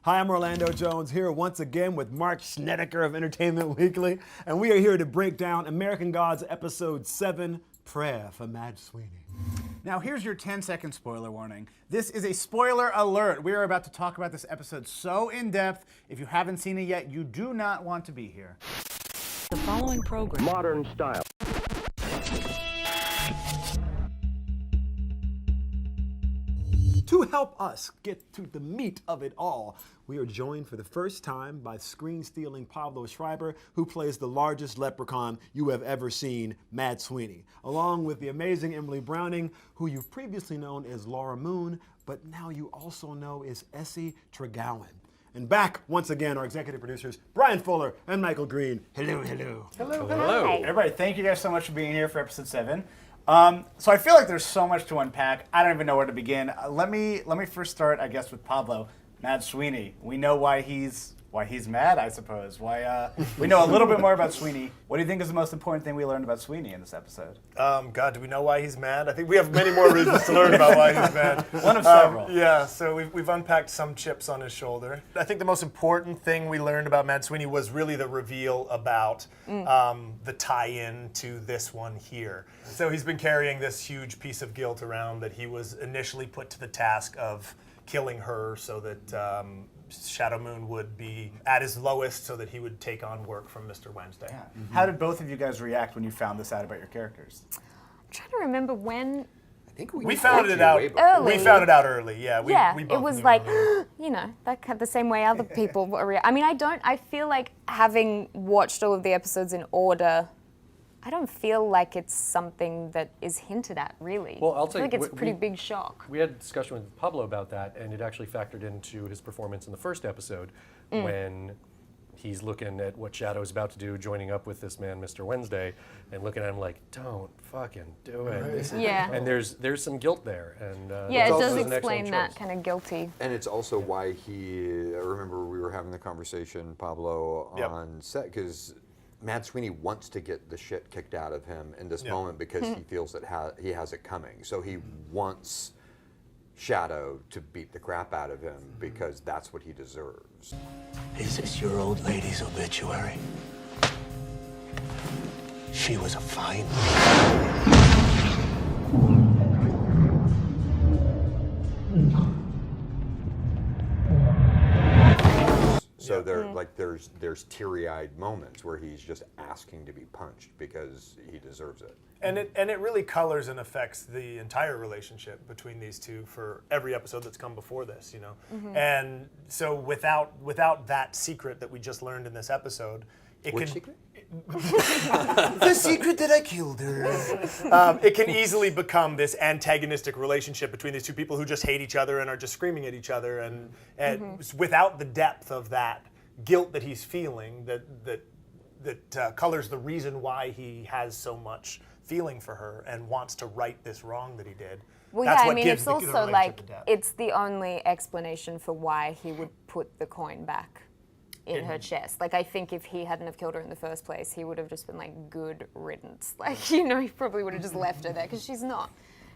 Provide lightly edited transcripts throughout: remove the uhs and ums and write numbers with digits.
Hi, I'm Orlando Jones here once again with Mark Snedeker of Entertainment Weekly, and we are here to break down American Gods Episode 7, Prayer for Mad Sweeney. Now here's your 10-second spoiler warning. This is a spoiler alert. We are about to talk about this episode so in depth. If you haven't seen it yet, you do not want to be here. The following program. Modern style. To help us get to the meat of it all, we are joined for the first time by screen-stealing Pablo Schreiber, who plays the largest leprechaun you have ever seen, Mad Sweeney, along with the amazing Emily Browning, who you've previously known as Laura Moon, but now you also know as Essie Tregowan. And back, once again, our executive producers, Brian Fuller and Michael Green. Hello, hello. Hello. Everybody, thank you guys so much for being here for episode 7. So I feel like there's so much to unpack. I don't even know where to begin. Let me first start, I guess, with Pablo. Mad Sweeney. We know why he's mad, I suppose. We know a little bit more about Sweeney. What do you think is the most important thing we learned about Sweeney in this episode? God, do we know why he's mad? I think we have many more reasons to learn about why he's mad. One of several. Yeah, so we've unpacked some chips on his shoulder. I think the most important thing we learned about Mad Sweeney was really the reveal about the tie-in to this one here. So he's been carrying this huge piece of guilt around that he was initially put to the task of killing her so that Shadow Moon would be at his lowest so that he would take on work from Mr. Wednesday. Yeah. Mm-hmm. How did both of you guys react when you found this out about your characters? I'm trying to remember when. I think we found it out early. We found it out early. Yeah, we It both was knew like, early. you know, that the same way other people were. I mean, I feel like having watched all of the episodes in order, I don't feel like it's something that is hinted at, really. Well, I'll I feel tell like you, it's a pretty big shock. We had a discussion with Pablo about that, and it actually factored into his performance in the first episode when he's looking at what Shadow's about to do, joining up with this man, Mr. Wednesday, and looking at him like, don't fucking do it. This is- Yeah. And there's some guilt there. And Yeah, it also does an explain excellent that choice. kind of guilty. And it's also why I remember we were having the conversation, Pablo, Yep. on set, because Mad Sweeney wants to get the shit kicked out of him in this Yep. moment because he feels that he has it coming. So he wants Shadow to beat the crap out of him because that's what he deserves. Is this your old lady's obituary? She was a fine So there's teary-eyed moments where he's just asking to be punched because he deserves it. And it really colors and affects the entire relationship between these two for every episode that's come before this, you know. And so without that secret that we just learned in this episode, Which secret? the secret that I killed her. It can easily become this antagonistic relationship between these two people who just hate each other and are just screaming at each other, and without the depth of that guilt that he's feeling, that colors the reason why he has so much feeling for her and wants to right this wrong that he did. Well, That's yeah, I what mean, gives it's the also relationship like, the depth. it's the only explanation for why he would put the coin back in her chest. Like, I think if he hadn't have killed her in the first place, he would have just been like, good riddance. Like, you know, he probably would have just left her there, because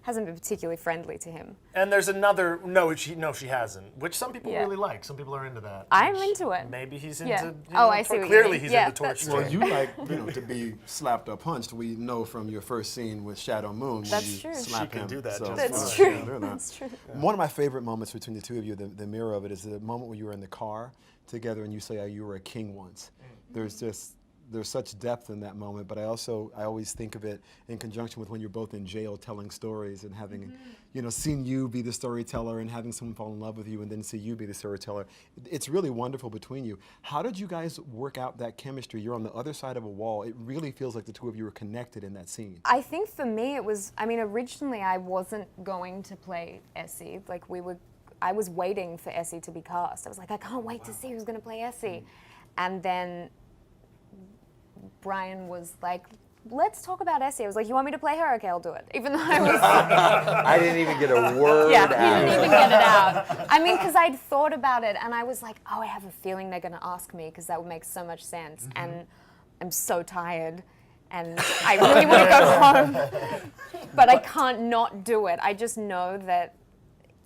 hasn't been particularly friendly to him. And there's another, she hasn't, which some people Yeah. really like. Some people are into that. I'm which into it. Maybe he's into, Yeah. you Oh, know, I see what you clearly mean. he's Yeah, into torture. that's Well, you like, to be slapped or punched. We know from your first scene with Shadow Moon. That's you true. Slap She can him, do that so- just That's fine. true. Yeah, they're not. That's true. One of my favorite moments between the two of you, the mirror of it, is the moment where you were in the car together and you say, you were a king once. There's such depth in that moment, but I always think of it in conjunction with when you're both in jail telling stories and having, seen you be the storyteller and having someone fall in love with you and then see you be the storyteller. It's really wonderful between you. How did you guys work out that chemistry? You're on the other side of a wall. It really feels like the two of you were connected in that scene. I think for me it was, originally I wasn't going to play Essie. Like, I was waiting for Essie to be cast. I was like, I can't wait to see who's going to play Essie. And then Brian was like, let's talk about Essie. I was like, you want me to play her? Okay, I'll do it. Even though I was... I didn't even get a word Yeah, out. you didn't even get it out. Because I'd thought about it and I was like, I have a feeling they're going to ask me because that would make so much sense. And I'm so tired and I really want to go home. But I can't not do it. I just know that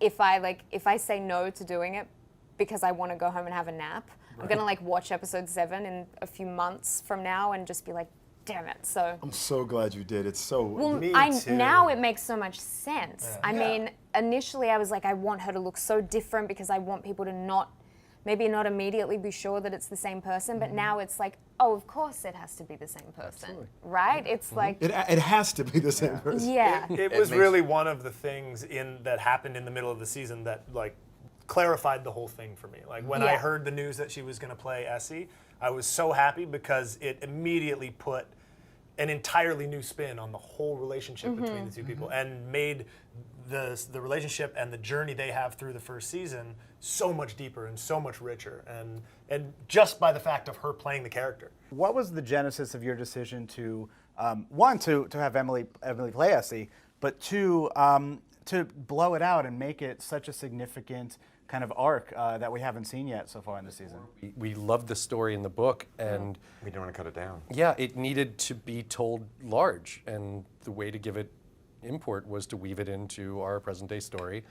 if I say no to doing it because I want to go home and have a nap. I'm gonna like watch episode 7 in a few months from now and just be like, damn it. So I'm so glad you did. It's so. well, Me too. now it makes so much sense. I mean, initially I was like, I want her to look so different because I want people to maybe not immediately be sure that it's the same person, but now it's like, oh, of course it has to be the same person, right? It's like, It has to be the same person. yeah. It was really one of the things that happened in the middle of the season that like clarified the whole thing for me. Like when I Yeah. heard the news that she was going to play Essie, I was so happy because it immediately put an entirely new spin on the whole relationship between the two people and made the relationship and the journey they have through the first season so much deeper and so much richer, and just by the fact of her playing the character. What was the genesis of your decision to, one, to have Emily play Essie, but two, to blow it out and make it such a significant kind of arc that we haven't seen yet so far in the season? We loved the story in the book, and We don't want to cut it down. yeah, it needed to be told large, and the way to give it import was to weave it into our present day story,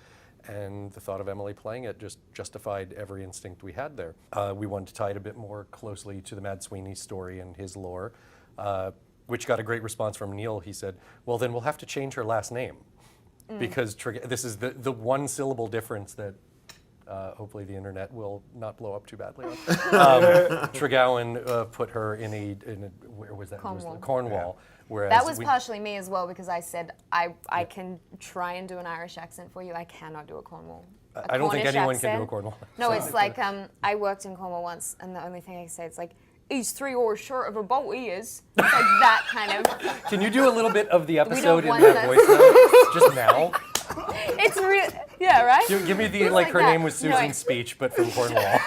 and the thought of Emily playing it just justified every instinct we had there. We wanted to tie it a bit more closely to the Mad Sweeney story and his lore, which got a great response from Neil. He said, well, then we'll have to change her last name, because this is the one syllable difference that hopefully the internet will not blow up too badly on. Tregowan put her in a where was that? Cornwall. Cornwall. Whereas That was we- partially me as well because I said I can try and do an Irish accent for you. I cannot do a Cornwall. I don't think Cornish anyone can do a accent. Cornwall. No, it's like I worked in Cornwall once, and the only thing I can say is like, he's 3 oars short of a boat. He is. It's like that kind of. Can you do a little bit of the episode in want that that. voice note, just now? It's real. Yeah, right. Give me the It's like like her that. name was No, Susan it's- speech, but from Cornwall.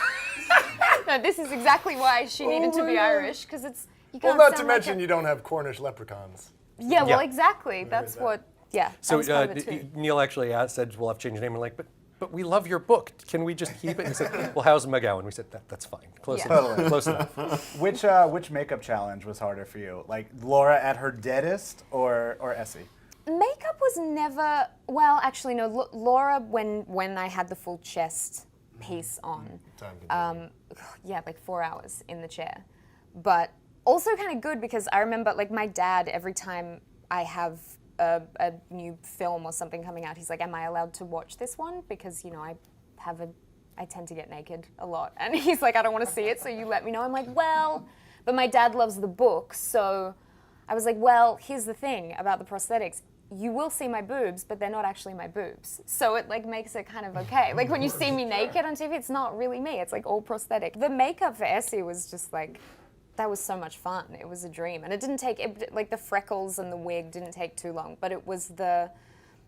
No, this is exactly why she needed to be Irish because it's. You Well, can't not to sound like mention a- you don't have Cornish leprechauns. Yeah, well, Yeah. exactly. That's what. Yeah. that So was part of it too. Neil actually said we'll have to change the name. We're like, but we love your book. Can we just keep it? He said, well, how's McGowan? We said that's fine. Close Yeah. enough. Totally. Close enough. Which makeup challenge was harder for you? Like Laura at her deadest or Essie? Makeup was never well. Actually, no. Laura, when I had the full chest piece on, yeah, like 4 hours in the chair, but also kind of good because I remember like my dad every time I have a new film or something coming out, he's like, "Am I allowed to watch this one?" Because I tend to get naked a lot, and he's like, "I don't want to see it, so you let me know." I'm like, "Well," but my dad loves the book, so I was like, "Well, here's the thing about the prosthetics. You will see my boobs, but they're not actually my boobs. So it like makes it kind of okay. Like when you see me naked on TV, it's not really me. It's like all prosthetic." The makeup for Essie was just like, that was so much fun. It was a dream. And it didn't take, like the freckles and the wig didn't take too long, but it was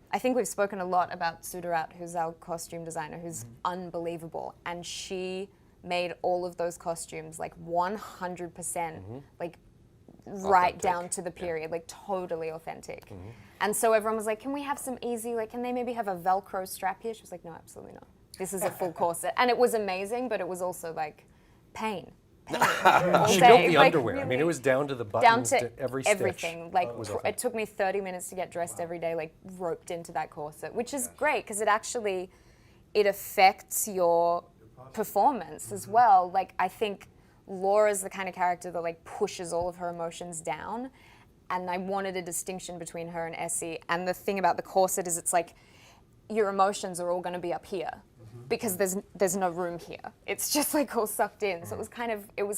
I think we've spoken a lot about Sudarat, who's our costume designer, who's unbelievable. And she made all of those costumes like 100%, like right Authentic. down to the period, like totally authentic. And so everyone was like, can we have some easy, like, can they maybe have a Velcro strap here? She was like, no, absolutely not. This is a full corset. And it was amazing, but it was also like pain. All She day. built the Like, underwear. I mean, really it was down to the down buttons, to every stitch. everything. Like was it authentic. took me 30 minutes to get dressed every day, like roped into that corset, which is great because it affects your performance as well. Like I think Laura's the kind of character that like pushes all of her emotions down, and I wanted a distinction between her and Essie. And the thing about the corset is it's like your emotions are all going to be up here. Because there's no room here. It's just like all sucked in. So it was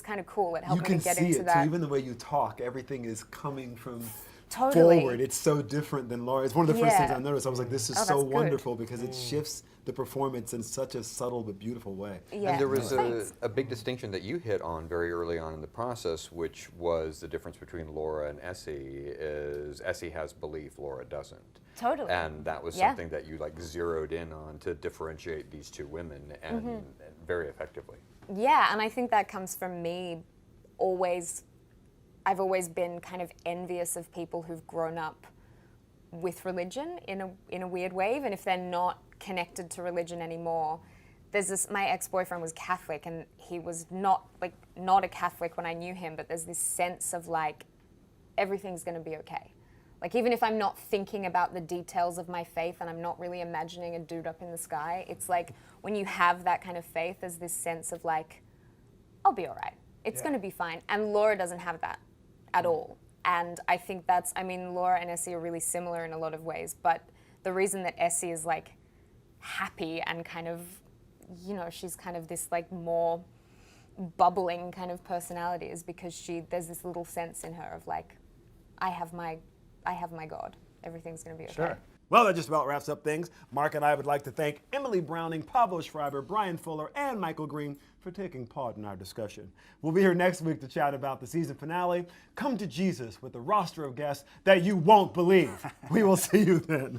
kind of cool. It helped You me can to get see into it that. too. Even the way you talk, everything is coming from Totally. forward. It's so different than Laura. It's one of the first things Yeah. I noticed. I was like, this is Oh, so that's good. wonderful because it shifts the performance in such a subtle but beautiful way. Yeah. And there was Thanks. a big distinction that you hit on very early on in the process, which was the difference between Laura and Essie is Essie has belief, Laura doesn't. Totally. And that was Yeah. something that you like zeroed in on to differentiate these two women and Mm-hmm. very effectively. Yeah, and I think that comes from me I've always been kind of envious of people who've grown up with religion in a weird way, even if they're not connected to religion anymore. My ex-boyfriend was Catholic, and he was not a Catholic when I knew him, but there's this sense of like, everything's gonna be okay. Like, even if I'm not thinking about the details of my faith and I'm not really imagining a dude up in the sky, it's like when you have that kind of faith, there's this sense of like, I'll be all right. It's going to be fine. And Laura doesn't have that at all. And I think that's, I mean, Laura and Essie are really similar in a lot of ways, but the reason that Essie is like happy and kind of, you know, she's kind of this like more bubbling kind of personality is because there's this little sense in her of like, I have my God. Everything's going to be okay. Sure. Well, that just about wraps up things. Mark and I would like to thank Emily Browning, Pablo Schreiber, Brian Fuller, and Michael Green for taking part in our discussion. We'll be here next week to chat about the season finale, Come to Jesus, with a roster of guests that you won't believe. We will see you then.